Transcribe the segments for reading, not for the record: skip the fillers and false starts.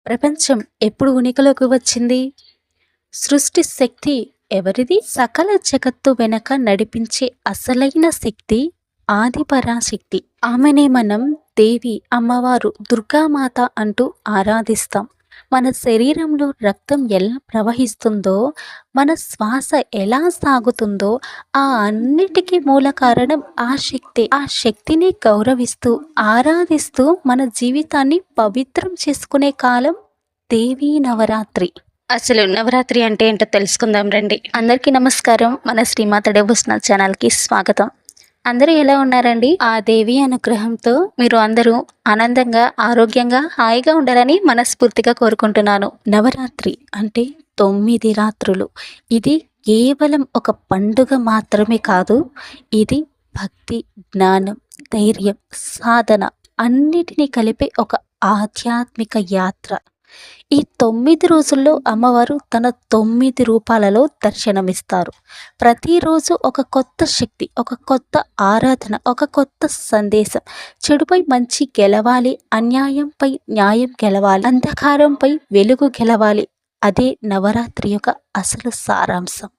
ప్రపంచం ఎప్పుడు ఉనికిలోకి వచ్చింది? సృష్టి శక్తి ఎవరిది? సకల జగత్తు వెనక నడిపించే అసలైన శక్తి ఆది పరాశక్తి. ఆమెనే మనం దేవి, అమ్మవారు, దుర్గామాత అంటూ ఆరాధిస్తాం. మన శరీరంలో రక్తం ఎలా ప్రవహిస్తుందో, మన శ్వాస ఎలా సాగుతుందో, ఆ అన్నిటికీ మూల కారణం ఆ శక్తి. ఆ శక్తిని గౌరవిస్తూ, ఆరాధిస్తూ మన జీవితాన్ని పవిత్రం చేసుకునే కాలం దేవీ నవరాత్రి. అసలు నవరాత్రి అంటే ఏంటో తెలుసుకుందాం రండి. అందరికీ నమస్కారం. మన శ్రీమాత డెవోషనల్ ఛానల్కి స్వాగతం. అందరూ ఎలా ఉన్నారండి? ఆ దేవి అనుగ్రహంతో మీరు అందరూ ఆనందంగా, ఆరోగ్యంగా, హాయిగా ఉండాలని మనస్ఫూర్తిగా కోరుకుంటున్నాను. నవరాత్రి అంటే 9 రాత్రులు. ఇది కేవలం ఒక పండుగ మాత్రమే కాదు. ఇది భక్తి, జ్ఞానం, ధైర్యం, సాధన అన్నిటినీ కలిపే ఒక ఆధ్యాత్మిక యాత్ర. ఈ 9 రోజుల్లో అమ్మవారు తన 9 రూపాలలో దర్శనమిస్తారు. ప్రతిరోజు ఒక కొత్త శక్తి, ఒక కొత్త ఆరాధన, ఒక కొత్త సందేశం. చెడుపై మంచి గెలవాలి, అన్యాయంపై న్యాయం గెలవాలి, అంధకారంపై వెలుగు గెలవాలి. అదే నవరాత్రి యొక్క అసలు సారాంశం.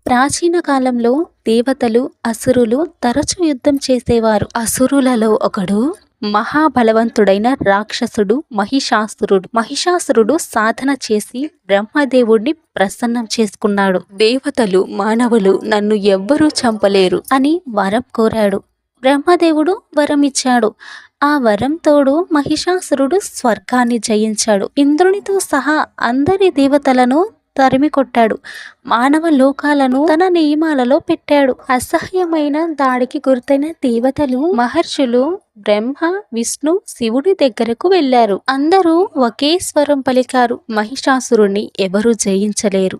ప్రాచీన కాలంలో దేవతలు, అసురులు తరచు యుద్ధం చేసేవారు. అసురులలో ఒకడు మహాబలవంతుడైన రాక్షసుడు మహిషాసురుడు. మహిషాసురుడు సాధన చేసి బ్రహ్మదేవుడిని ప్రసన్నం చేసుకున్నాడు. దేవతలు, మానవులు నన్ను ఎవ్వరూ చంపలేరు అని వరం కోరాడు. బ్రహ్మదేవుడు వరం ఇచ్చాడు. ఆ వరం తోడు మహిషాసురుడు స్వర్గాన్ని జయించాడు. ఇంద్రునితో సహా అందరి దేవతలను తరిమి కొట్టాడు. మానవ లోకాలను తన నియమాలలో పెట్టాడు. అసహ్యమైన దాడికి గుర్తైన దేవతలు, మహర్షులు బ్రహ్మ, విష్ణు, శివుడి దగ్గరకు వెళ్ళారు. అందరూ ఒకే స్వరం పలికారు: మహిషాసురుణ్ణి ఎవరూ జయించలేరు.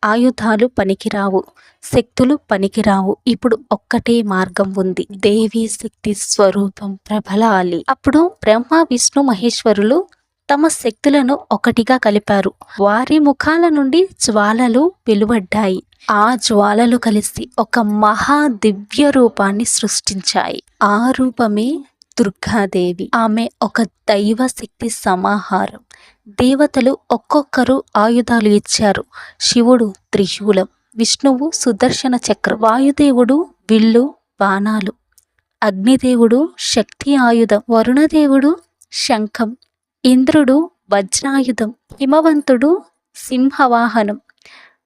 ఆయుధాలు పనికిరావు, శక్తులు పనికిరావు. ఇప్పుడు ఒక్కటే మార్గం ఉంది. దేవి శక్తి స్వరూపం ప్రబలాలి. అప్పుడు బ్రహ్మ, విష్ణు, మహేశ్వరులు తమ శక్తులను ఒకటిగా కలిపారు. వారి ముఖాల నుండి జ్వాలలు వెలువడ్డాయి. ఆ జ్వాలలు కలిసి ఒక మహా దివ్య రూపాన్ని సృష్టించాయి. ఆ రూపమే దుర్గాదేవి. ఆమె ఒక దైవ శక్తి సమాహారం. దేవతలు ఒక్కొక్కరు ఆయుధాలు ఇచ్చారు. శివుడు త్రిశూలం, విష్ణువు సుదర్శన చక్రం, వాయుదేవుడు విల్లు, బాణాలు, అగ్నిదేవుడు శక్తి ఆయుధం, వరుణదేవుడు శంఖం, ఇంద్రుడు వజ్రాయుధం, హిమవంతుడు సింహవాహనం.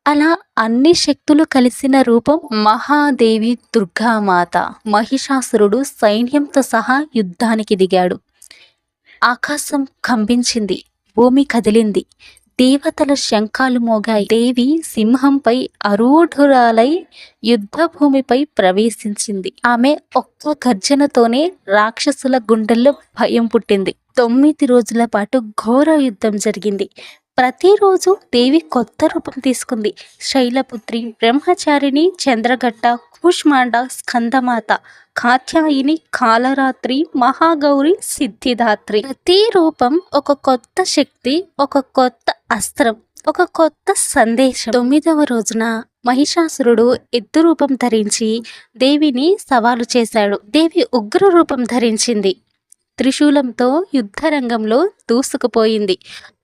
అలా అన్ని శక్తులు కలిసిన రూపం మహాదేవి దుర్గామాత. మహిషాసురుడు సైన్యంతో సహా యుద్ధానికి దిగాడు. ఆకాశం కంపించింది, భూమి కదిలింది, దేవతల శంఖాలు మోగాయి. దేవి సింహంపై అరూఢురాలై యుద్ధ భూమిపై ప్రవేశించింది. ఆమె ఒక్క గర్జనతోనే రాక్షసుల గుండెల్లో భయం పుట్టింది. 9 రోజుల పాటు ఘోర యుద్ధం జరిగింది. ప్రతిరోజు దేవి కొత్త రూపం తీసుకుంది. శైలపుత్రి, బ్రహ్మచారిణి, చంద్రఘట్ట, కూష్మాండ, స్కందమాత, కాత్యాయిని, కాలరాత్రి, మహాగౌరి, సిద్ధిదాత్రి. ప్రతి రూపం ఒక కొత్త శక్తి, ఒక కొత్త అస్త్రం, ఒక కొత్త సందేశం. 9వ రోజున మహిషాసురుడు ఎద్దు రూపం ధరించి దేవిని సవాలు చేశాడు. దేవి ఉగ్ర రూపం ధరించింది. త్రిశూలంతో యుద్ధరంగంలో దూసుకుపోయింది.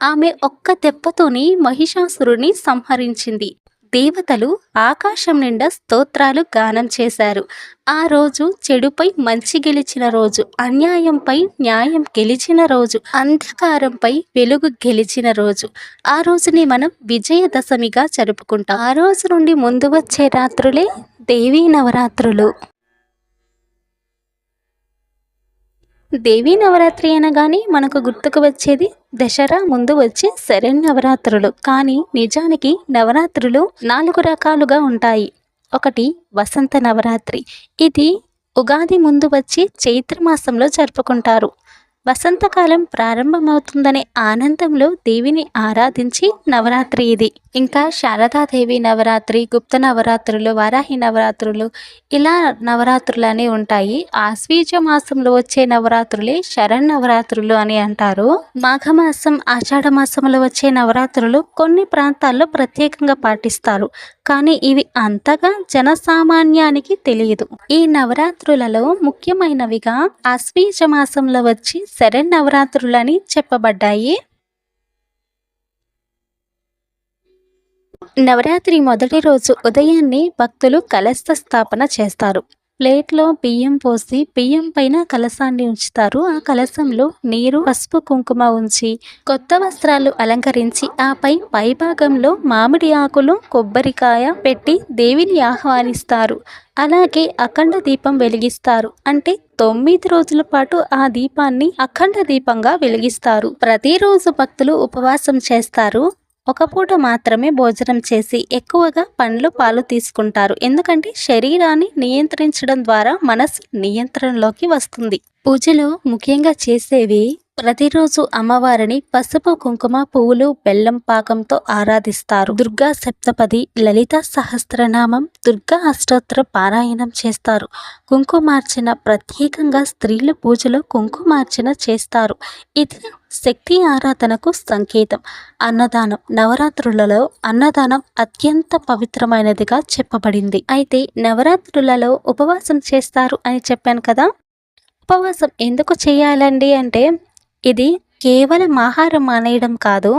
ఆమె ఒక్క దెబ్బతోని మహిషాసురుని సంహరించింది. దేవతలు ఆకాశం నిండా స్తోత్రాలు గానం చేశారు. ఆ రోజు చెడుపై మంచి గెలిచిన రోజు, అన్యాయంపై న్యాయం గెలిచిన రోజు, అంధకారంపై వెలుగు గెలిచిన రోజు. ఆ రోజుని మనం విజయదశమిగా జరుపుకుంటాం. ఆ రోజు నుండి ముందు వచ్చే రాత్రులే దేవీ నవరాత్రులు. దేవీ నవరాత్రి అనగానే మనకు గుర్తుకు వచ్చేది దసరా ముందు వచ్చే శరన్నవరాత్రులు. కానీ నిజానికి నవరాత్రులు 4 రకాలుగా ఉంటాయి. ఒకటి వసంత నవరాత్రి. ఇది ఉగాది ముందు వచ్చి చైత్రమాసంలో జరుపుకుంటారు. వసంతకాలం ప్రారంభమవుతుందనే ఆనందంలో దేవిని ఆరాధించి నవరాత్రి ఇది. ఇంకా శారదాదేవి నవరాత్రి, గుప్త నవరాత్రులు, వారాహి నవరాత్రులు, ఇలా నవరాత్రులు ఉంటాయి. ఆశ్వీజ మాసంలో వచ్చే నవరాత్రులే శరన్నవరాత్రులు అని అంటారు. మాఘమాసం, ఆషాఢ మాసంలో వచ్చే నవరాత్రులు కొన్ని ప్రాంతాల్లో ప్రత్యేకంగా పాటిస్తారు. కానీ ఇవి అంతగా జనసామాన్యానికి తెలియదు. ఈ నవరాత్రులలో ముఖ్యమైనవిగా ఆశ్వీజ మాసంలో వచ్చి శరన్నవరాత్రులని చెప్పబడ్డాయి. నవరాత్రి మొదటి రోజు ఉదయాన్నే భక్తులు కలశ స్థాపన చేస్తారు. ప్లేట్లో బియ్యం పోసి బియ్యం పైన కలశాన్ని ఉంచుతారు. ఆ కలశంలో నీరు, పసుపు, కుంకుమ ఉంచి కొత్త వస్త్రాలు అలంకరించి ఆపై పైభాగంలో మామిడి ఆకులు, కొబ్బరికాయ పెట్టి దేవిని ఆహ్వానిస్తారు. అలాగే అఖండ దీపం వెలిగిస్తారు. అంటే 9 రోజుల పాటు ఆ దీపాన్ని అఖండ దీపంగా వెలిగిస్తారు. ప్రతిరోజు భక్తులు ఉపవాసం చేస్తారు. ఒక పూట మాత్రమే భోజనం చేసి ఎక్కువగా పండ్లు, పాలు తీసుకుంటారు. ఎందుకంటే శరీరాన్ని నియంత్రించడం ద్వారా మనసు నియంత్రణలోకి వస్తుంది. పూజలో ముఖ్యంగా చేసేవి ప్రతిరోజు అమ్మవారిని పసుపు, కుంకుమ, పువ్వులు, బెల్లం పాకంతో ఆరాధిస్తారు. దుర్గా సప్తపది, లలిత సహస్రనామం, దుర్గా అష్టోత్తర పారాయణం చేస్తారు. కుంకుమార్చన ప్రత్యేకంగా స్త్రీలు పూజలో కుంకుమార్చన చేస్తారు. ఇది శక్తి ఆరాధనకు సంకేతం. అన్నదానం. నవరాత్రులలో అన్నదానం అత్యంత పవిత్రమైనదిగా చెప్పబడింది. అయితే నవరాత్రులలో ఉపవాసం చేస్తారు అని చెప్పాను కదా. ఉపవాసం ఎందుకు చేయాలండి అంటే ఇది కేవలం ఆహారం మానేయడం కాదు,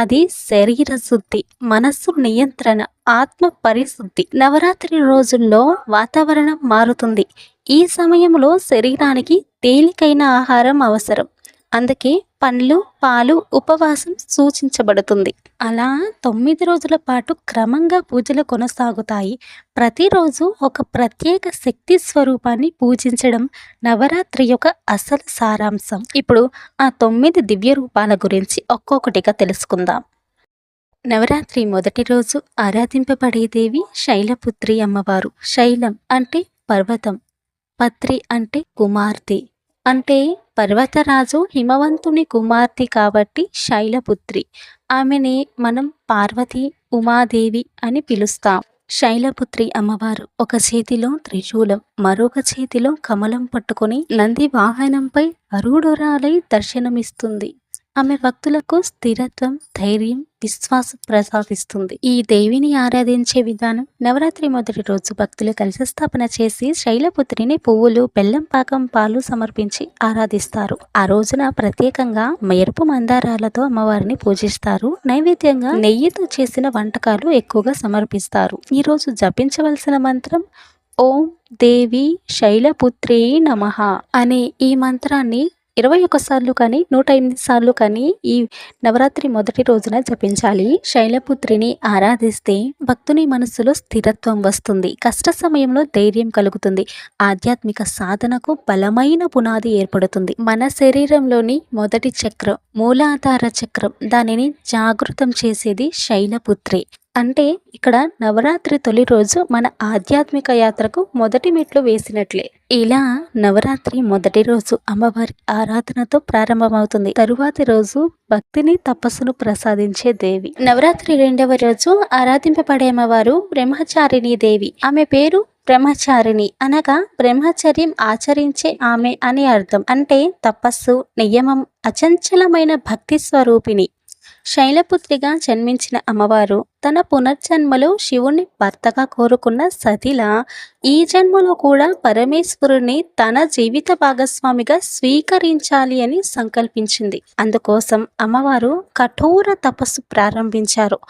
అది శరీర శుద్ధి, మనస్సు నియంత్రణ, ఆత్మ పరిశుద్ధి. నవరాత్రి రోజుల్లో వాతావరణం మారుతుంది. ఈ సమయంలో శరీరానికి తేలికైన ఆహారం అవసరం. అందుకే పండ్లు, పాలు, ఉపవాసం సూచించబడుతుంది. అలా 9 రోజుల పాటు క్రమంగా పూజలు కొనసాగుతాయి. ప్రతిరోజు ఒక ప్రత్యేక శక్తి స్వరూపాన్ని పూజించడం నవరాత్రి యొక్క అసలు సారాంశం. ఇప్పుడు ఆ 9 దివ్య రూపాల గురించి ఒక్కొక్కటిగా తెలుసుకుందాం. నవరాత్రి మొదటి రోజు ఆరాధింపబడే దేవి శైలపుత్రి అమ్మవారు. శైలం అంటే పర్వతం, పత్రి అంటే కుమార్తె. అంటే పర్వతరాజు హిమవంతుని కుమార్తె కాబట్టి శైలపుత్రి. ఆమెని మనం పార్వతి, ఉమాదేవి అని పిలుస్తాం. శైలపుత్రి అమ్మవారు ఒక చేతిలో త్రిశూలం, మరొక చేతిలో కమలం పట్టుకొని నంది వాహనంపై అరూఢురాలై దర్శనమిస్తుంది. ఆమె భక్తులకు స్థిరత్వం, ధైర్యం, విశ్వాసం ప్రసాదిస్తుంది. ఈ దేవిని ఆరాధించే విధానం. నవరాత్రి మొదటి రోజు భక్తులు కలశ స్థాపన చేసి శైలపుత్రిని పువ్వులు, బెల్లం పాకం, పాలు సమర్పించి ఆరాధిస్తారు. ఆ రోజున ప్రత్యేకంగా ఎరుపు మందారాలతో అమ్మవారిని పూజిస్తారు. నైవేద్యంగా నెయ్యితో చేసిన వంటకాలు ఎక్కువగా సమర్పిస్తారు. ఈ రోజు జపించవలసిన మంత్రం ఓం దేవి శైలపుత్రే నమః అనే ఈ మంత్రాన్ని 21 సార్లు కానీ 108 సార్లు కానీ ఈ నవరాత్రి మొదటి రోజున జపించాలి. శైలపుత్రిని ఆరాధిస్తే భక్తుని మనసులో స్థిరత్వం వస్తుంది. కష్ట సమయంలో ధైర్యం కలుగుతుంది. ఆధ్యాత్మిక సాధనకు బలమైన పునాది ఏర్పడుతుంది. మన శరీరంలోని మొదటి చక్రం, మూలాధార చక్రం, దానిని జాగృతం చేసేది శైలపుత్రి. అంటే ఇక్కడ నవరాత్రి తొలి రోజు మన ఆధ్యాత్మిక యాత్రకు మొదటి మెట్లు వేసినట్లే. ఇలా నవరాత్రి మొదటి రోజు అమ్మవారి ఆరాధనతో ప్రారంభమవుతుంది. తరువాతి రోజు భక్తిని, తపస్సును ప్రసాదించే దేవి. నవరాత్రి రెండవ రోజు ఆరాధింపబడే అమ్మవారు బ్రహ్మచారిణి దేవి. ఆమె పేరు బ్రహ్మచారిణి అనగా బ్రహ్మచర్యం ఆచరించే ఆమె అని అర్థం. అంటే తపస్సు, నియమం, అచంచలమైన భక్తి స్వరూపిణి. శైలపుత్రిగా జన్మించిన అమ్మవారు తన పునర్జన్మలో శివుని భర్తగా కోరుకున్న సతిలా ఈ జన్మలో కూడా పరమేశ్వరుని తన జీవిత భాగస్వామిగా స్వీకరించాలి అని సంకల్పించింది. అందుకోసం అమ్మవారు కఠోర తపస్సు ప్రారంభించారు.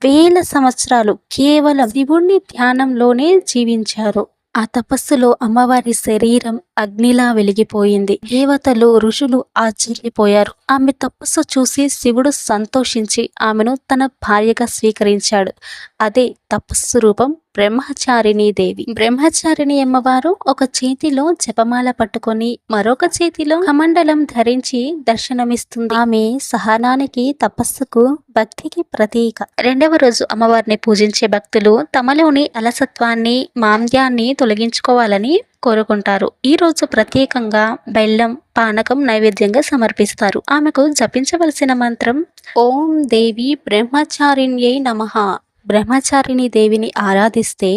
1000 సంవత్సరాలు కేవలం శివుణ్ణి ధ్యానంలోనే జీవించారు. ఆ తపస్సులో అమ్మవారి శరీరం అగ్నిలా వెలిగిపోయింది. దేవతలు, ఋషులు ఆశ్చర్యపోయారు. ఆమె తపస్సు చూసి శివుడు సంతోషించి ఆమెను తన భార్యగా స్వీకరించాడు. అదే తపస్సు రూపం బ్రహ్మచారిణీ దేవి. బ్రహ్మచారిణి అమ్మవారు ఒక చేతిలో జపమాల పట్టుకొని మరొక చేతిలో కమండలం ధరించి దర్శనమిస్తుంది. ఆమె సహనానికి, తపస్సుకు, భక్తికి ప్రతీక. రెండవ రోజు అమ్మవారిని పూజించే భక్తులు తమలోని అలసత్వాన్ని, మాంద్యాన్ని తొలగించుకోవాలని కోరుకుంటారు. ఈ రోజు ప్రత్యేకంగా బెల్లం, పానకం నైవేద్యంగా సమర్పిస్తారు. ఆమెకు జపించవలసిన మంత్రం ఓం దేవి బ్రహ్మచారిణ్యై నమః. బ్రహ్మచారిణి దేవిని ఆరాధిస్తే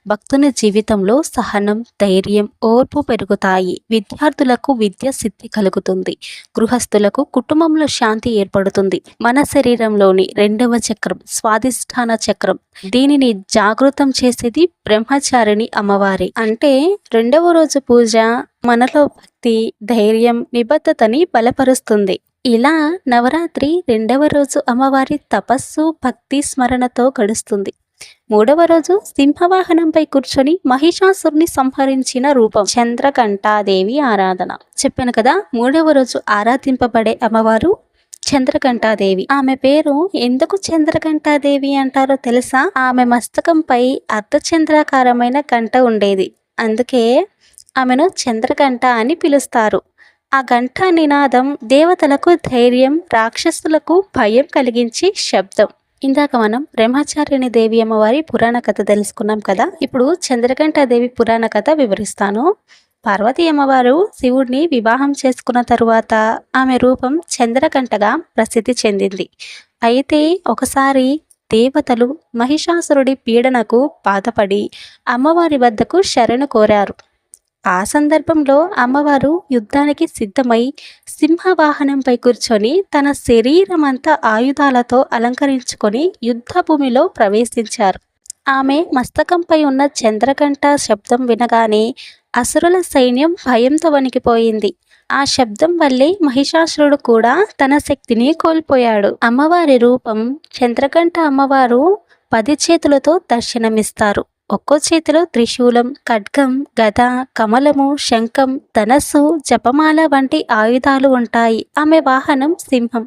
భక్తుని జీవితంలో సహనం, ధైర్యం, ఓర్పు పెరుగుతాయి. విద్యార్థులకు విద్య సిద్ధి కలుగుతుంది. గృహస్థులకు కుటుంబంలో శాంతి ఏర్పడుతుంది. మన శరీరంలోని రెండవ చక్రం స్వాదిష్టాన చక్రం. దీనిని జాగృతం చేసేది బ్రహ్మచారిణి అమ్మవారి. అంటే రెండవ రోజు పూజ మనలో భక్తి, ధైర్యం, నిబద్ధతని బలపరుస్తుంది. ఇలా నవరాత్రి రెండవ రోజు అమ్మవారి తపస్సు, భక్తి, స్మరణతో గడుస్తుంది. మూడవ రోజు సింహవాహనంపై కూర్చొని మహిషాసురుని సంహరించిన రూపం చంద్రఘంటాదేవి ఆరాధన. చెప్పాను కదా, మూడవ రోజు ఆరాధింపబడే అమ్మవారు చంద్రఘంటాదేవి. ఆమె పేరు ఎందుకు చంద్రఘంటాదేవి అంటారో తెలుసా? ఆమె మస్తకంపై అర్ధచంద్రాకారమైన గంట ఉండేది. అందుకే ఆమెను చంద్రఘంట అని పిలుస్తారు. ఆ గంట నినాదం దేవతలకు ధైర్యం, రాక్షసులకు భయం కలిగించే శబ్దం. ఇందాక మనం బ్రహ్మచారిణి దేవి అమ్మవారి పురాణ కథ తెలుసుకున్నాం కదా. ఇప్పుడు చంద్రఘంటాదేవి పురాణ కథ వివరిస్తాను. పార్వతీ అమ్మవారు శివుడిని వివాహం చేసుకున్న తరువాత ఆమె రూపం చంద్రఘంటగా ప్రసిద్ధి చెందింది. అయితే ఒకసారి దేవతలు మహిషాసురుడి పీడనకు బాధపడి అమ్మవారి వద్దకు శరణు కోరారు. ఆ సందర్భంలో అమ్మవారు యుద్ధానికి సిద్ధమై సింహవాహనంపై కూర్చొని తన శరీరమంతా ఆయుధాలతో అలంకరించుకొని యుద్ధ భూమిలో ప్రవేశించారు. ఆమె మస్తకంపై ఉన్న చంద్రఘంట శబ్దం వినగానే అసురుల సైన్యం భయంతో వణికిపోయింది. ఆ శబ్దం వల్లే మహిషాసురుడు కూడా తన శక్తిని కోల్పోయాడు. అమ్మవారి రూపం చంద్రఘంట. అమ్మవారు 10 చేతులతో దర్శనమిస్తారు. ఒక్కో చేతిలో త్రిశూలం, ఖడ్గం, గద, కమలము, శంఖం, ధనస్సు, జపమాల వంటి ఆయుధాలు ఉంటాయి. ఆమె వాహనం సింహం.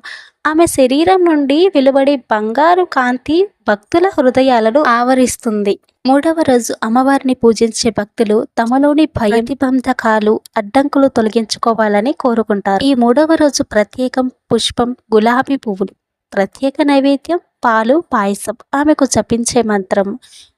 ఆమె శరీరం నుండి వెలువడే బంగారు కాంతి భక్తుల హృదయాలను ఆవరిస్తుంది. మూడవ రోజు అమ్మవారిని పూజించే భక్తులు తమలోని భయబంధకాలు, అడ్డంకులు తొలగించుకోవాలని కోరుకుంటారు. ఈ మూడవ రోజు ప్రత్యేకం పుష్పం, గులాబీ పువ్వులు. ప్రత్యేక నైవేద్యం పాలు, పాయసం. ఆమెకు జపించే మంత్రం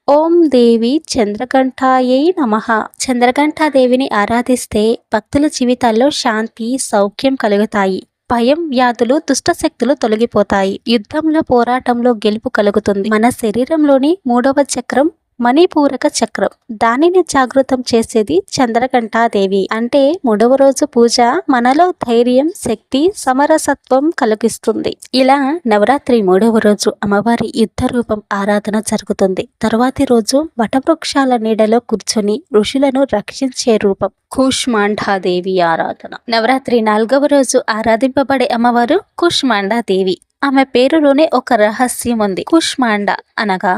ఓం దేవి చంద్రఘంటాయై నమః. చంద్రఘంటాదేవిని ఆరాధిస్తే భక్తుల జీవితాల్లో శాంతి, సౌఖ్యం కలుగుతాయి. భయం, వ్యాధులు, దుష్టశక్తులు తొలగిపోతాయి. యుద్ధంలో, పోరాటంలో గెలుపు కలుగుతుంది. మన శరీరంలోని మూడవ చక్రం మణిపూరక చక్రం. దానిని జాగృతం చేసేది చంద్రఘంటాదేవి. అంటే మూడవ రోజు పూజ మనలో ధైర్యం, శక్తి, సమరసత్వం కలిగిస్తుంది. ఇలా నవరాత్రి మూడవ రోజు అమ్మవారి యుద్ధ రూపం ఆరాధన జరుగుతుంది. తరువాతి రోజు వటవృక్షాల నీడలో కూర్చొని ఋషులను రక్షించే రూపం కూష్మాండాదేవి ఆరాధన. నవరాత్రి 4వ రోజు ఆరాధింపబడే అమ్మవారు కూష్మాండాదేవి. ఆమె పేరులోనే ఒక రహస్యం ఉంది. కూష్మాండ అనగా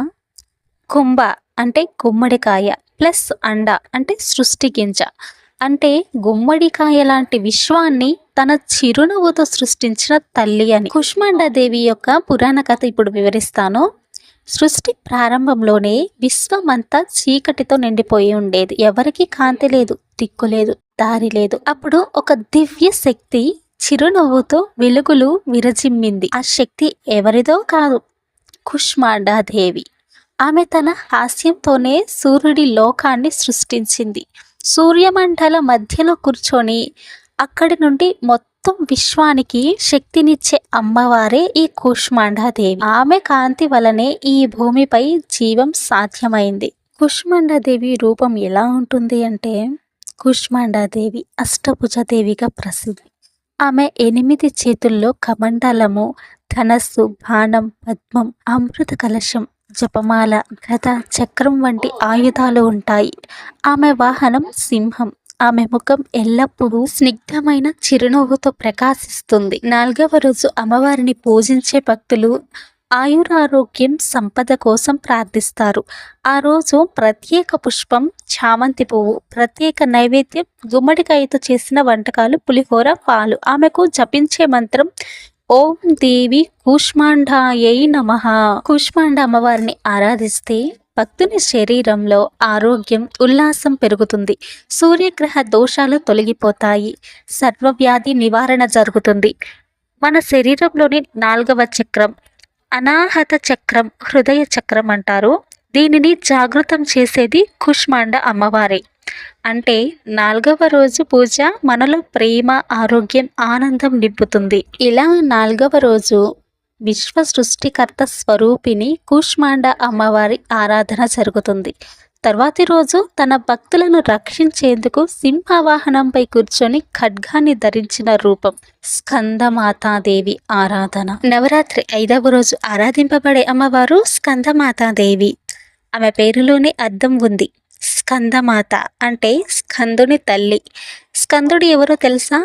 కుంభ అంటే గుమ్మడికాయ ప్లస్ అండ అంటే సృష్టి గింజ. అంటే గుమ్మడికాయ లాంటి విశ్వాన్ని తన చిరునవ్వుతో సృష్టించిన తల్లి అని. కూష్మాండాదేవి యొక్క పురాణ కథ ఇప్పుడు వివరిస్తాను. సృష్టి ప్రారంభంలోనే విశ్వమంతా చీకటితో నిండిపోయి ఉండేది. ఎవరికి కాంతి లేదు, దిక్కు లేదు, దారి లేదు. అప్పుడు ఒక దివ్య శక్తి చిరునవ్వుతో వెలుగులు విరజిమ్మింది. ఆ శక్తి ఎవరిదో కాదు, కూష్మాండాదేవి. ఆమె తన హాస్యంతోనే సూర్యుడి లోకాన్ని సృష్టించింది. సూర్యమండల మధ్యలో కూర్చొని అక్కడి నుండి మొత్తం విశ్వానికి శక్తినిచ్చే అమ్మవారే ఈ కూష్మాండాదేవి. ఆమె కాంతి వలనే ఈ భూమిపై జీవం సాధ్యమైంది. కూష్మాండాదేవి రూపం ఎలా ఉంటుంది అంటే, కూష్మాండాదేవి అష్టభుజదేవిగా ప్రసిద్ధి. ఆమె 8 చేతుల్లో కమండలము, ధనస్సు, బాణం, పద్మం, అమృత కలశం, జపమాల, గద, చక్రం వంటి ఆయుధాలు ఉంటాయి. ఆమె వాహనం సింహం. ఆమె ముఖం ఎల్లప్పుడూ స్నిగ్ధమైన చిరునవ్వుతో ప్రకాశిస్తుంది. 4వ రోజు అమ్మవారిని పూజించే భక్తులు ఆయురారోగ్యం, సంపద కోసం ప్రార్థిస్తారు. ఆ రోజు ప్రత్యేక పుష్పం చామంతి పువ్వు, ప్రత్యేక నైవేద్యం గుమ్మడికాయతో చేసిన వంటకాలు, పులిహోర, పాలు. ఆమెకు జపించే మంత్రం ఓం దేవి కూష్మాండాయై నమః. కూష్మాండ అమ్మవారిని ఆరాధిస్తే భక్తుని శరీరంలో ఆరోగ్యం, ఉల్లాసం పెరుగుతుంది. సూర్యగ్రహ దోషాలు తొలగిపోతాయి. సర్వవ్యాధి నివారణ జరుగుతుంది. మన శరీరంలోని 4వ చక్రం అనాహత చక్రం, హృదయ చక్రం అంటారు. దీనిని జాగృతం చేసేది కుష్మాండ అమ్మవారే. అంటే 4వ రోజు పూజ మనలో ప్రేమ, ఆరోగ్యం, ఆనందం నింపుతుంది. ఇలా 4వ రోజు విశ్వ సృష్టికర్త స్వరూపిణి కూష్మాండ అమ్మవారి ఆరాధన జరుగుతుంది. తర్వాతి రోజు తన భక్తులను రక్షించేందుకు సింహవాహనంపై కూర్చొని ఖడ్గాన్ని ధరించిన రూపం స్కందమాతాదేవి ఆరాధన. నవరాత్రి 5వ రోజు ఆరాధింపబడే అమ్మవారు స్కందమాతాదేవి. ఆమె పేరులోనే అర్థం ఉంది. స్కందమాత అంటే స్కందుని తల్లి. స్కందుడు ఎవరో తెలుసా?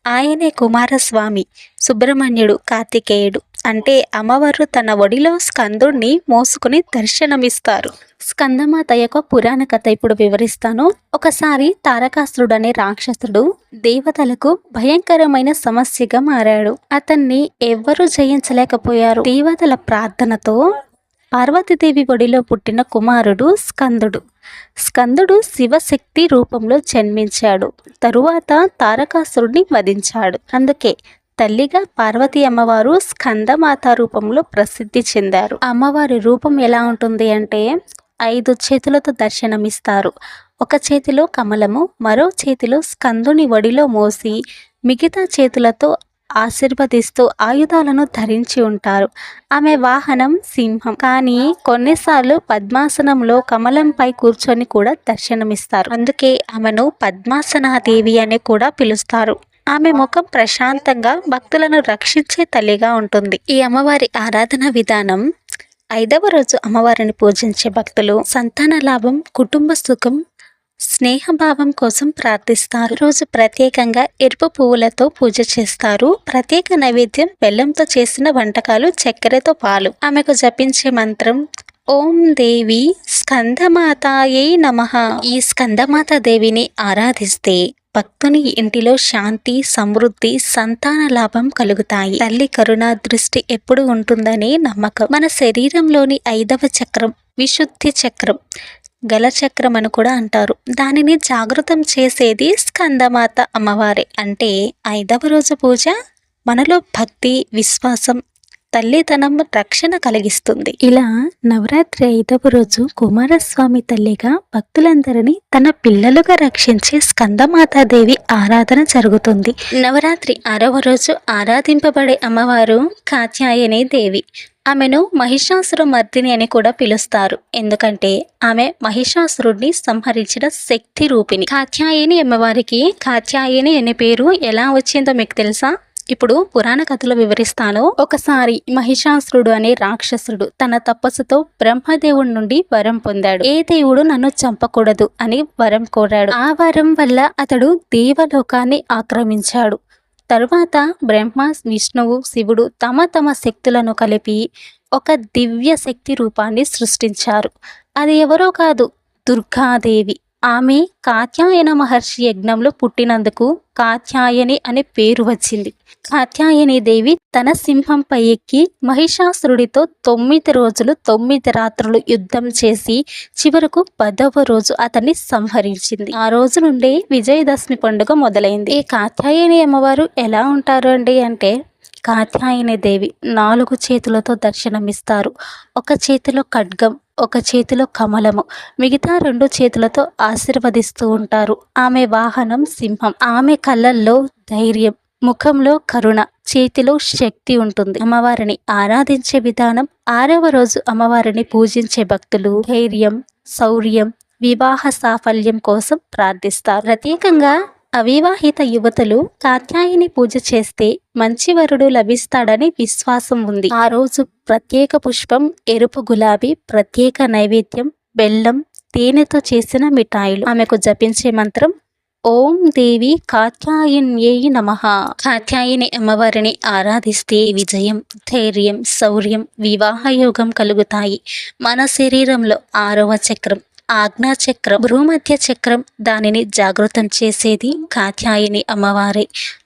ఆయనే కుమారస్వామి, సుబ్రహ్మణ్యుడు, కార్తికేయుడు. అంటే అమ్మవారు తన ఒడిలో స్కందుడిని మోసుకుని దర్శనమిస్తారు. స్కందమాత యొక్క పురాణ కథ ఇప్పుడు వివరిస్తాను. ఒకసారి తారకాసురుడు అనే రాక్షసుడు దేవతలకు భయంకరమైన సమస్యగా మారాడు. అతన్ని ఎవ్వరూ జయించలేకపోయారు. దేవతల ప్రార్థనతో పార్వతీదేవి ఒడిలో పుట్టిన కుమారుడు స్కందుడు. స్కందుడు శివశక్తి రూపంలో జన్మించాడు. తరువాత తారకాసురుడిని వధించాడు. అందుకే తల్లిగా పార్వతీ అమ్మవారు స్కందమాత రూపంలో ప్రసిద్ధి చెందారు. అమ్మవారి రూపం ఎలా ఉంటుంది అంటే 5 చేతులతో దర్శనమిస్తారు. ఒక చేతిలో కమలము, మరో చేతిలో స్కందుని ఒడిలో మోసి మిగతా చేతులతో ఆశీర్వదిస్తూ ఆయుధాలను ధరించి ఉంటారు. ఆమె వాహనం సింహం. కానీ కొన్నిసార్లు పద్మాసనంలో కమలంపై కూర్చొని కూడా దర్శనమిస్తారు. అందుకే ఆమెను పద్మాసనాదేవి అని కూడా పిలుస్తారు. ఆమె ముఖం ప్రశాంతంగా భక్తులను రక్షించే తల్లిగా ఉంటుంది. ఈ అమ్మవారి ఆరాధన విధానం: 5వ రోజు అమ్మవారిని పూజించే భక్తులు సంతాన లాభం, కుటుంబ సుఖం, స్నేహభావం కోసం ప్రార్థిస్తారు. రోజు ప్రత్యేకంగా ఎరుపు పువ్వులతో పూజ చేస్తారు. ప్రత్యేక నైవేద్యం బెల్లంతో చేసిన వంటకాలు, చక్కెరతో పాలు. ఆమెకు జపించే మంత్రం ఓం దేవి స్కందమాతాయై నమః. ఈ స్కందమాత దేవిని ఆరాధిస్తే భక్తుని ఇంటిలో శాంతి, సమృద్ధి, సంతాన లాభం కలుగుతాయి. తల్లి కరుణ దృష్టి ఎప్పుడు ఉంటుందనే నమ్మకం. మన శరీరంలోని 5వ చక్రం విశుద్ధి చక్రం, గలచక్రం అని కూడా అంటారు. దానిని జాగృతం చేసేది స్కందమాత అమ్మవారే. అంటే 5వ రోజు పూజ మనలో భక్తి, విశ్వాసం, తల్లితనం, రక్షణ కలిగిస్తుంది. ఇలా నవరాత్రి 5వ రోజు కుమారస్వామి తల్లిగా భక్తులందరినీ తన పిల్లలుగా రక్షించే స్కందమాతాదేవి ఆరాధన జరుగుతుంది. నవరాత్రి 6వ రోజు ఆరాధింపబడే అమ్మవారు కాత్యాయని దేవి. ఆమెను మహిషాసుర మర్దిని అని కూడా పిలుస్తారు. ఎందుకంటే ఆమె మహిషాసురుడిని సంహరించిన శక్తి రూపిణి. కాత్యాయని అమ్మవారికి కాత్యాయని అనే పేరు ఎలా వచ్చిందో మీకు తెలుసా? ఇప్పుడు పురాణ కథలో వివరిస్తాను. ఒకసారి మహిషాసురుడు అనే రాక్షసుడు తన తపస్సుతో బ్రహ్మదేవుడి నుండి వరం పొందాడు. ఏ దేవుడు నన్ను చంపకూడదు అని వరం కోరాడు. ఆ వరం వల్ల అతడు దేవలోకాన్ని ఆక్రమించాడు. తరువాత బ్రహ్మ, విష్ణువు, శివుడు తమ తమ శక్తులను కలిపి ఒక దివ్య శక్తి రూపాన్ని సృష్టించారు. అది ఎవరో కాదు, దుర్గాదేవి. ఆమె కాత్యాయన మహర్షి యజ్ఞంలో పుట్టినందుకు కాత్యాయని అనే పేరు వచ్చింది. కాత్యాయని దేవి తన సింహంపై ఎక్కి మహిషాసురుడితో 9 రోజులు 9 రాత్రులు యుద్ధం చేసి చివరకు 10వ రోజు అతన్ని సంహరించింది. ఆ రోజు నుండే విజయదశమి పండుగ మొదలైంది. ఈ కాత్యాయని అమ్మవారు ఎలా ఉంటారు అంటే కాత్యాయని దేవి 4 చేతులతో దర్శనమిస్తారు. ఒక చేతిలో ఖడ్గం, ఒక చేతిలో కమలము, మిగతా 2 చేతులతో ఆశీర్వదిస్తూ ఉంటారు. ఆమె వాహనం సింహం. ఆమె కళ్ళల్లో ధైర్యం, ముఖంలో కరుణ, చేతిలో శక్తి ఉంటుంది. అమ్మవారిని ఆరాధించే విధానం: 6వ రోజు అమ్మవారిని పూజించే భక్తులు ధైర్యం, శౌర్యం, వివాహ సాఫల్యం కోసం ప్రార్థిస్తారు. ప్రత్యేకంగా అవివాహిత యువతులు కాత్యాయని పూజ చేస్తే మంచి వరుడు లభిస్తాడని విశ్వాసం ఉంది. ఆ రోజు ప్రత్యేక పుష్పం ఎరుపు గులాబీ, ప్రత్యేక నైవేద్యం బెల్లం, తేనెతో చేసిన మిఠాయిలు. ఆమెకు జపించే మంత్రం ఓం దేవి కాత్యాయన్యై నమః. కాత్యాయని అమ్మవారిని ఆరాధిస్తే విజయం, ధైర్యం, శౌర్యం, వివాహ యోగం కలుగుతాయి. మన శరీరంలో 6వ చక్రం ఆజ్ఞా చక్రం, భూమధ్య చక్రం, దానిని జాగృతం చేసేది కాత్యాయని అమ్మవారే.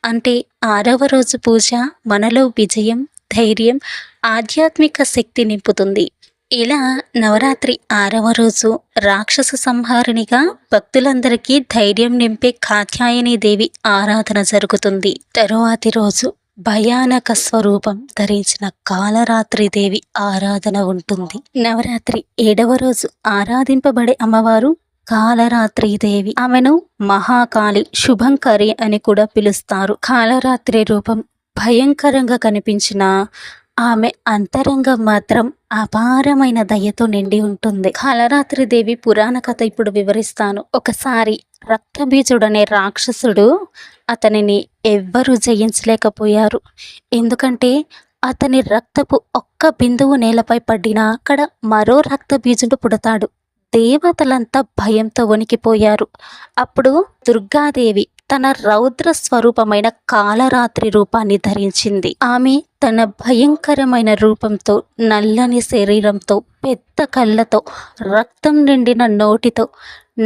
అంటే 6వ రోజు పూజ మనలో విజయం, ధైర్యం, ఆధ్యాత్మిక శక్తి నింపుతుంది. ఇలా నవరాత్రి 6వ రోజు రాక్షస సంహారిణిగా భక్తులందరికీ ధైర్యం నింపే కాత్యాయని దేవి ఆరాధన జరుగుతుంది. తరువాతి రోజు భయానక స్వరూపం ధరించిన కాలరాత్రి దేవి ఆరాధన ఉంటుంది. నవరాత్రి 7వ రోజు ఆరాధింపబడే అమ్మవారు కాలరాత్రి దేవి. ఆమెను మహాకాళి, శుభంకరి అని కూడా పిలుస్తారు. కాలరాత్రి రూపం భయంకరంగా కనిపించిన ఆమె అంతరంగం మాత్రం అపారమైన దయతో నిండి ఉంటుంది. కాలరాత్రి దేవి పురాణ కథ ఇప్పుడు వివరిస్తాను. ఒకసారి రక్తబీజుడనే రాక్షసుడు, అతనిని ఎవ్వరూ జయించలేకపోయారు. ఎందుకంటే అతని రక్తపు ఒక్క బిందువు నేలపై పడినా అక్కడ మరో రక్తబీజుడు పుడతాడు. దేవతలంతా భయంతో వణికిపోయారు. అప్పుడు దుర్గాదేవి తన రౌద్ర స్వరూపమైన కాలరాత్రి రూపాన్ని ధరించింది. ఆమె తన భయంకరమైన రూపంతో, నల్లని శరీరంతో, పెద్ద కళ్ళతో, రక్తం నిండిన నోటితో,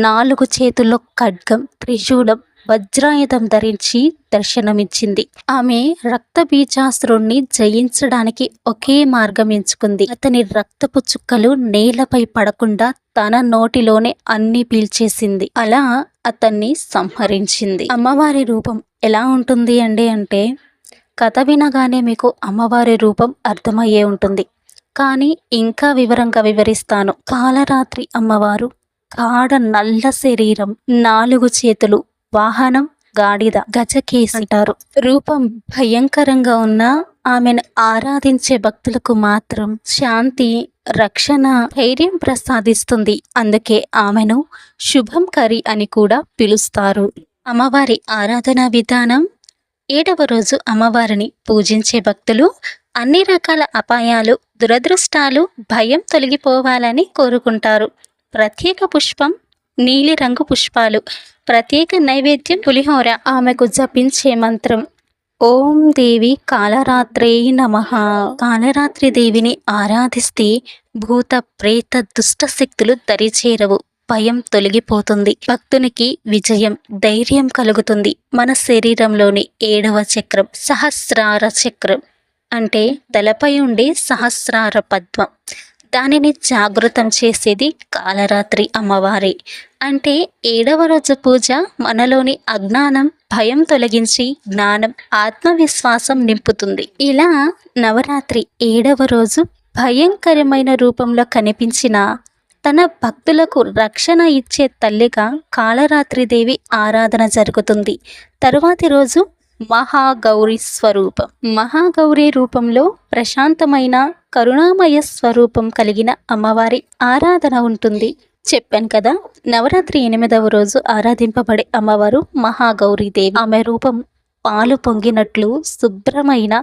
4 చేతుల్లో ఖడ్గం, త్రిశూలం, వజ్రాయుధం ధరించి దర్శనమిచ్చింది. ఆమె రక్తబీజాసురుణ్ణి జయించడానికి ఒకే మార్గం ఎంచుకుంది. అతని రక్తపు చుక్కలు నేలపై పడకుండా తన నోటిలోనే అన్ని పీల్చేసింది. అలా అతన్ని సంహరించింది. అమ్మవారి రూపం ఎలా ఉంటుంది అంటే కథ వినగానే మీకు అమ్మవారి రూపం అర్థమయ్యే ఉంటుంది. కానీ ఇంకా వివరంగా వివరిస్తాను. కాలరాత్రి అమ్మవారు గాఢ నల్ల శరీరం, 4 చేతులు, వాహనం గాడిద, గజకేసి అంటారు. రూపం భయంకరంగా ఉన్న ఆమెను ఆరాధించే భక్తులకు మాత్రం శాంతి, రక్షణ, ధైర్యం ప్రసాదిస్తుంది. అందుకే ఆమెను శుభంకరి అని కూడా పిలుస్తారు. అమ్మవారి ఆరాధన విధానం: 7వ రోజు అమ్మవారిని పూజించే భక్తులు అన్ని రకాల అపాయాలు, దురదృష్టాలు, భయం తొలగిపోవాలని కోరుకుంటారు. ప్రత్యేక పుష్పం నీలిరంగు పుష్పాలు, ప్రత్యేక నైవేద్యం పులిహోర. ఆమెకు జపించే మంత్రం ఓం దేవి కాలరాత్రే నమః. కాలరాత్రి దేవిని ఆరాధిస్తే భూత ప్రేత దుష్ట శక్తులు దరిచేరవు, భయం తొలగిపోతుంది, భక్తునికి విజయం, ధైర్యం కలుగుతుంది. మన శరీరంలోని 7వ చక్రం సహస్రార చక్రం అంటే తలపై ఉండే సహస్రార పద్మం. దానిని జాగృతం చేసేది కాలరాత్రి అమ్మవారి. అంటే 7వ రోజు పూజ మనలోని అజ్ఞానం, భయం తొలగించి జ్ఞానం, ఆత్మవిశ్వాసం నింపుతుంది. ఇలా నవరాత్రి 7వ రోజు భయంకరమైన రూపంలో కనిపించిన తన భక్తులకు రక్షణ ఇచ్చే తల్లిగా కాలరాత్రి దేవి ఆరాధన జరుగుతుంది. తరువాతి రోజు మహాగౌరి స్వరూపం. మహాగౌరి రూపంలో ప్రశాంతమైన కరుణామయ స్వరూపం కలిగిన అమ్మవారి ఆరాధన ఉంటుంది. చెప్పాను కదా, నవరాత్రి 8వ రోజు ఆరాధింపబడే అమ్మవారు మహాగౌరీదేవి. ఆమె రూపం పాలు పొంగినట్లు శుభ్రమైన,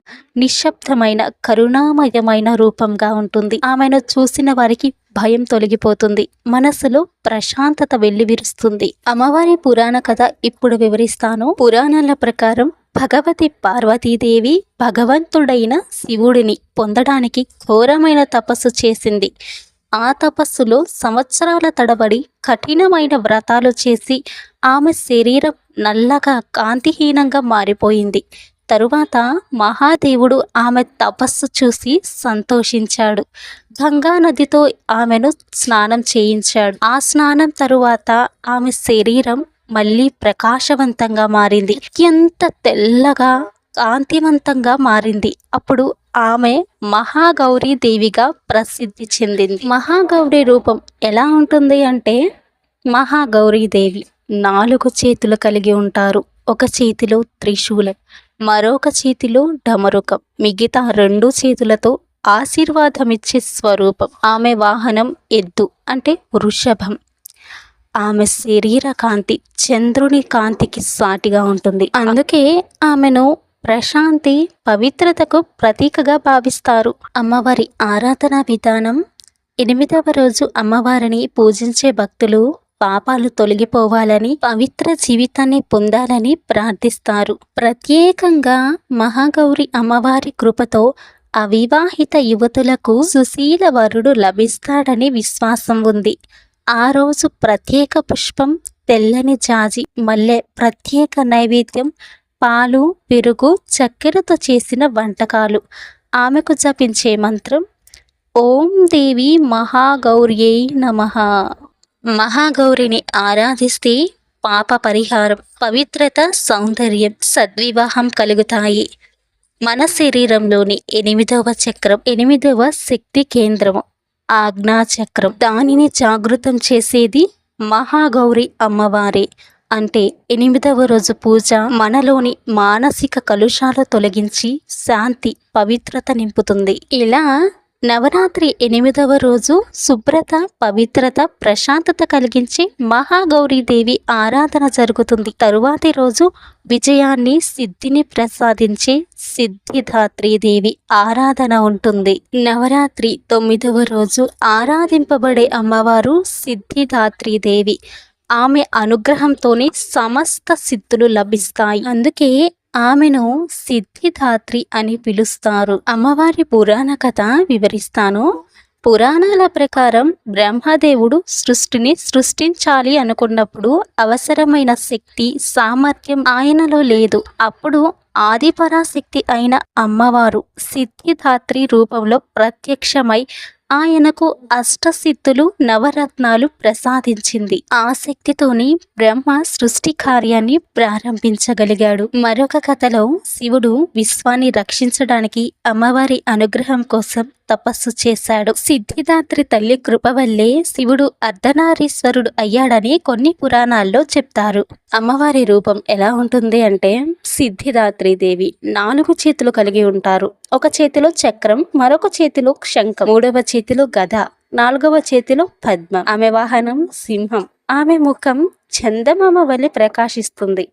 నిశ్శబ్దమైన, కరుణామయమైన రూపంగా ఉంటుంది. ఆమెను చూసిన వారికి భయం తొలగిపోతుంది, మనసులో ప్రశాంతత వెల్లివిరుస్తుంది. అమ్మవారి పురాణ కథ ఇప్పుడు వివరిస్తాను. పురాణాల ప్రకారం భగవతి పార్వతీదేవి భగవంతుడైన శివుడిని పొందడానికి ఘోరమైన తపస్సు చేసింది. ఆ తపస్సులో సంవత్సరాల తడబడి కఠినమైన వ్రతాలు చేసి ఆమె శరీరం నల్లగా కాంతిహీనంగా మారిపోయింది. తరువాత మహాదేవుడు ఆమె తపస్సు చూసి సంతోషించాడు. గంగా నదితో ఆమెను స్నానం చేయించాడు. ఆ స్నానం తరువాత ఆమె శరీరం మళ్ళీ ప్రకాశవంతంగా మారింది, ఎంత తెల్లగా కాంతివంతంగా మారింది. అప్పుడు ఆమె మహాగౌరీ దేవిగా ప్రసిద్ధి చెందింది. మహాగౌరీ రూపం ఎలా ఉంటుంది అంటే మహాగౌరీదేవి 4 చేతులు కలిగి ఉంటారు. ఒక చేతిలో త్రిశూలం, మరొక చేతిలో డమరుకం, మిగతా 2 చేతులతో ఆశీర్వాదమిచ్చే స్వరూపం. ఆమె వాహనం ఎద్దు అంటే వృషభం. ఆమె శరీర కాంతి చంద్రుని కాంతికి సాటిగా ఉంటుంది. అందుకే ఆమెను ప్రశాంతి, పవిత్రతకు ప్రతీకగా భావిస్తారు. అమ్మవారి ఆరాధన విధానం: 8వ రోజు అమ్మవారిని పూజించే భక్తులు పాపాలు తొలగిపోవాలని, పవిత్ర జీవితాన్ని పొందాలని ప్రార్థిస్తారు. ప్రత్యేకంగా మహాగౌరి అమ్మవారి కృపతో అవివాహిత యువతులకు సుశీల వరుడు లభిస్తాడని విశ్వాసం ఉంది. ఆ రోజు ప్రత్యేక పుష్పం, తెల్లని జాజి, మల్లె, ప్రత్యేక నైవేద్యం, పాలు, పెరుగు, చక్కెరతో చేసిన వంటకాలు. ఆమెకు జపించే మంత్రం ఓం దేవి మహాగౌర్యై నమః. మహాగౌరిని ఆరాధిస్తే పాప పరిహారం, పవిత్రత, సౌందర్యం, సద్వివాహం కలుగుతాయి. మన శరీరంలోని 8వ చక్రం, 8వ శక్తి కేంద్రం ఆజ్ఞాచక్రం. దానిని జాగృతం చేసేది మహాగౌరి అమ్మవారే. అంటే 8వ రోజు పూజ మనలోని మానసిక కలుషాలు తొలగించి శాంతి, పవిత్రత నింపుతుంది. ఇలా నవరాత్రి 8వ రోజు శుభ్రత, పవిత్రత, ప్రశాంతత కలిగించి మహాగౌరీదేవి ఆరాధన జరుగుతుంది. తరువాతి రోజు విజయాన్ని, సిద్ధిని ప్రసాదించే సిద్ధిదాత్రీదేవి ఆరాధన ఉంటుంది. నవరాత్రి 9వ రోజు ఆరాధింపబడే అమ్మవారు సిద్ధిదాత్రీదేవి. ఆమె అనుగ్రహంతోనే సమస్త సిద్ధులు లభిస్తాయి. అందుకే ఆమెను సిద్ధిదాత్రి అని పిలుస్తారు. అమ్మవారి పురాణ కథ వివరిస్తాను. పురాణాల ప్రకారం బ్రహ్మదేవుడు సృష్టిని సృష్టించాలి అనుకున్నప్పుడు అవసరమైన శక్తి, సామర్థ్యం ఆయనలో లేదు. అప్పుడు ఆదిపరాశక్తి అయిన అమ్మవారు సిద్ధిదాత్రి రూపంలో ప్రత్యక్షమై ఆయనకు అష్టసిద్ధులు, నవరత్నాలు ప్రసాదించింది. ఆ శక్తితోని బ్రహ్మ సృష్టి కార్యాన్ని ప్రారంభించగలిగాడు. మరొక కథలో శివుడు విశ్వాన్ని రక్షించడానికి అమ్మవారి అనుగ్రహం కోసం తపస్సు చేశాడు. సిద్ధిదాత్రి తల్లి కృప వల్లే శివుడు అర్ధనారీశ్వరుడు అయ్యాడని కొన్ని పురాణాల్లో చెప్తారు. అమ్మవారి రూపం ఎలా ఉంటుంది అంటే, సిద్ధిదాత్రి దేవి 4 చేతులు కలిగి ఉంటారు. ఒక చేతిలో చక్రం, మరొక చేతిలో శంఖం, 3వ చేతిలో గద, 4వ చేతిలో పద్మం. ఆమె వాహనం సింహం. ఆమె ముఖం చందమామ వలె ప్రకాశిస్తుంది.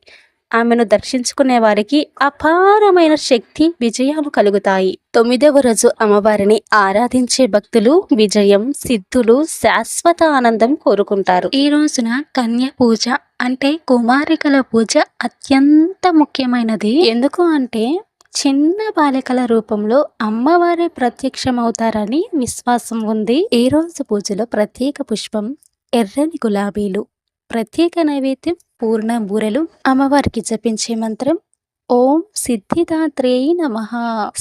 ఆమెను దర్శించుకునే వారికి అపారమైన శక్తి, విజయాలు కలుగుతాయి. 9వ రోజు అమ్మవారిని ఆరాధించే భక్తులు విజయం, సిద్ధులు, శాశ్వత ఆనందం కోరుకుంటారు. ఈ రోజున కన్య పూజ అంటే కుమారికల పూజ అత్యంత ముఖ్యమైనది. ఎందుకు అంటే చిన్న బాలికల రూపంలో అమ్మవారే ప్రత్యక్షమవుతారని విశ్వాసం ఉంది. ఈ రోజు పూజలో ప్రత్యేక పుష్పం ఎర్రని గులాబీలు, ప్రత్యేక నైవేద్యం పూర్ణ బూరెలు, అమ్మవారికి జపించే మంత్రం ఓం సిద్ధిదాత్రేయ నమః.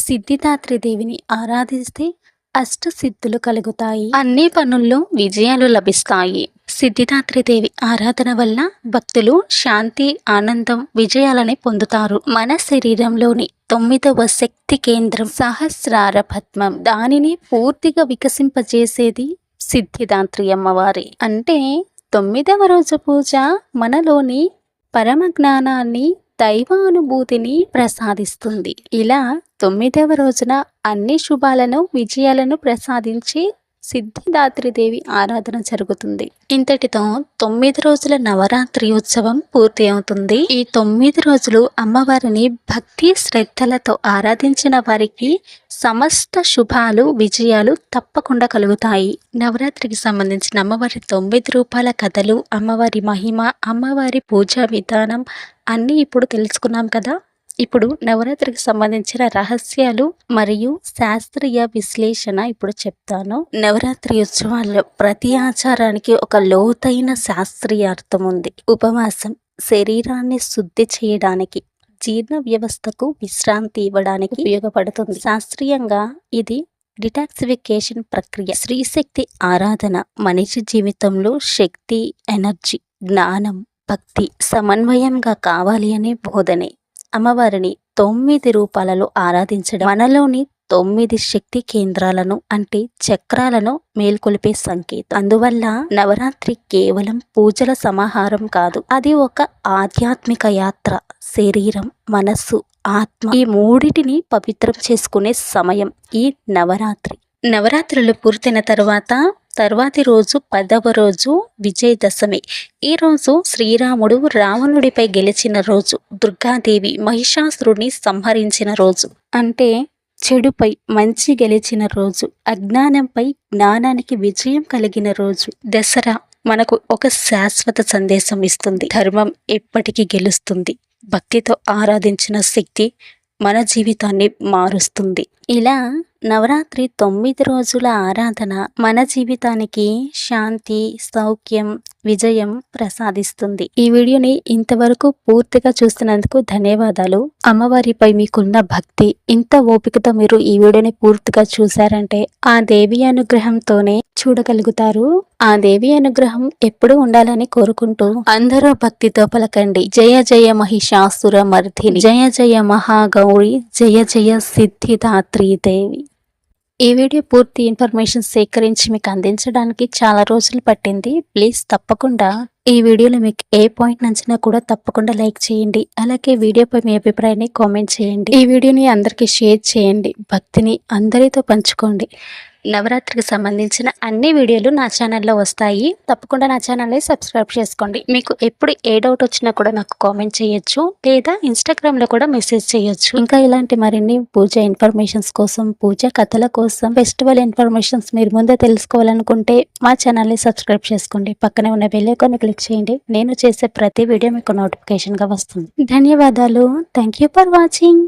సిద్ధిదాత్రి దేవిని ఆరాధిస్తే అష్టసిద్ధులు కలుగుతాయి, అన్ని పనుల్లో విజయాలు లభిస్తాయి. సిద్ధిదాత్రి దేవి ఆరాధన వల్ల భక్తులు శాంతి, ఆనందం, విజయాలని పొందుతారు. మన శరీరంలోని 9వ శక్తి కేంద్రం సహస్రార పద్మం. దానిని పూర్తిగా వికసింపజేసేది సిద్ధిదాత్రి అమ్మవారి. అంటే 9వ రోజు పూజ మనలోని పరమ జ్ఞానాన్ని, దైవానుభూతిని ప్రసాదిస్తుంది. ఇలా 9వ రోజున అన్ని శుభాలను, విజయాలను ప్రసాదించి సిద్ధిదాత్రిదేవి ఆరాధన జరుగుతుంది. ఇంతటితో 9 రోజుల నవరాత్రి ఉత్సవం పూర్తి అవుతుంది. ఈ 9 రోజులు అమ్మవారిని భక్తి శ్రద్ధలతో ఆరాధించిన వారికి సమస్త శుభాలు, విజయాలు తప్పకుండా కలుగుతాయి. నవరాత్రికి సంబంధించిన అమ్మవారి 9 రూపాల కథలు, అమ్మవారి మహిమ, అమ్మవారి పూజా విధానం అన్నీ ఇప్పుడు తెలుసుకున్నాం కదా. ఇప్పుడు నవరాత్రికి సంబంధించిన రహస్యాలు మరియు శాస్త్రీయ విశ్లేషణ ఇప్పుడు చెప్తాను. నవరాత్రి ఉత్సవాల్లో ప్రతి ఆచారానికి ఒక లోతైన శాస్త్రీయ అర్థం ఉంది. ఉపవాసం శరీరాన్ని శుద్ధి చేయడానికి, జీర్ణ వ్యవస్థకు విశ్రాంతి ఇవ్వడానికి ఉపయోగపడుతుంది. శాస్త్రీయంగా ఇది డిటాక్సిఫికేషన్ ప్రక్రియ. స్త్రీశక్తి ఆరాధన మనిషి జీవితంలో శక్తి, ఎనర్జీ, జ్ఞానం, భక్తి సమన్వయంగా కావాలి అనే బోధనే. అమ్మవారిని 9 రూపాలలో ఆరాధించడం మనలోని 9 శక్తి కేంద్రాలను అంటే చక్రాలను మేల్కొలిపే సంకేతం. అందువల్ల నవరాత్రి కేవలం పూజల సమాహారం కాదు, అది ఒక ఆధ్యాత్మిక యాత్ర. శరీరం, మనస్సు, ఆత్మ ఈ మూడిటిని పవిత్రం చేసుకునే సమయం ఈ నవరాత్రి. నవరాత్రులు పూర్తయిన తర్వాతి రోజు 10వ రోజు విజయదశమి. ఈ రోజు శ్రీరాముడు రావణుడిపై గెలిచిన రోజు, దుర్గాదేవి మహిషాసురుడిని సంహరించిన రోజు. అంటే చెడుపై మంచి గెలిచిన రోజు, అజ్ఞానంపై జ్ఞానానికి విజయం కలిగిన రోజు. దసరా మనకు ఒక శాశ్వత సందేశం ఇస్తుంది. ధర్మం ఎప్పటికీ గెలుస్తుంది. భక్తితో ఆరాధించిన శక్తి మన జీవితాన్ని మారుస్తుంది. ఇలా నవరాత్రి 9 రోజుల ఆరాధన మన జీవితానికి శాంతి, సౌఖ్యం, విజయం ప్రసాదిస్తుంది. ఈ వీడియోని ఇంతవరకు పూర్తిగా చూస్తున్నందుకు ధన్యవాదాలు. అమ్మవారిపై మీకున్న భక్తి, ఇంత ఓపికతో మీరు ఈ వీడియోని పూర్తిగా చూశారంటే ఆ దేవి అనుగ్రహంతోనే చూడగలుగుతారు. ఆ దేవి అనుగ్రహం ఎప్పుడూ ఉండాలని కోరుకుంటూ అందరూ భక్తితో పలకండి. జయ జయ మహిషాసుర మర్ధిని, జయ జయ మహాగౌరి, జయ జయ సిద్ధిదాత్రి దేవి. ఈ వీడియో పూర్తి ఇన్ఫర్మేషన్ సేకరించి మీకు అందించడానికి చాలా రోజులు పట్టింది. ప్లీజ్ తప్పకుండా ఈ వీడియోలో మీకు ఏ పాయింట్ నచ్చినా కూడా తప్పకుండా లైక్ చేయండి. అలాగే వీడియోపై మీ అభిప్రాయాన్ని కామెంట్ చేయండి. ఈ వీడియోని అందరికీ షేర్ చేయండి. భక్తిని అందరితో పంచుకోండి. నవరాత్రికి సంబంధించిన అన్ని వీడియోలు నా ఛానల్లో వస్తాయి. తప్పకుండా నా ఛానల్ని సబ్స్క్రైబ్ చేసుకోండి. మీకు ఎప్పుడు ఏ డౌట్ వచ్చినా కూడా నాకు కామెంట్ చేయొచ్చు, లేదా ఇన్స్టాగ్రామ్లో కూడా మెసేజ్ చేయొచ్చు. ఇంకా ఇలాంటి మరిన్ని పూజ ఇన్ఫర్మేషన్స్ కోసం, పూజ కథల కోసం, ఫెస్టివల్ ఇన్ఫర్మేషన్స్ మీరు ముందే తెలుసుకోవాలనుకుంటే మా ఛానల్ని సబ్స్క్రైబ్ చేసుకోండి. పక్కనే ఉన్న బెల్ ఐకాన్ని క్లిక్ చేయండి. నేను చేసే ప్రతి వీడియో మీకు నోటిఫికేషన్గా వస్తుంది. ధన్యవాదాలు. Thank you for watching.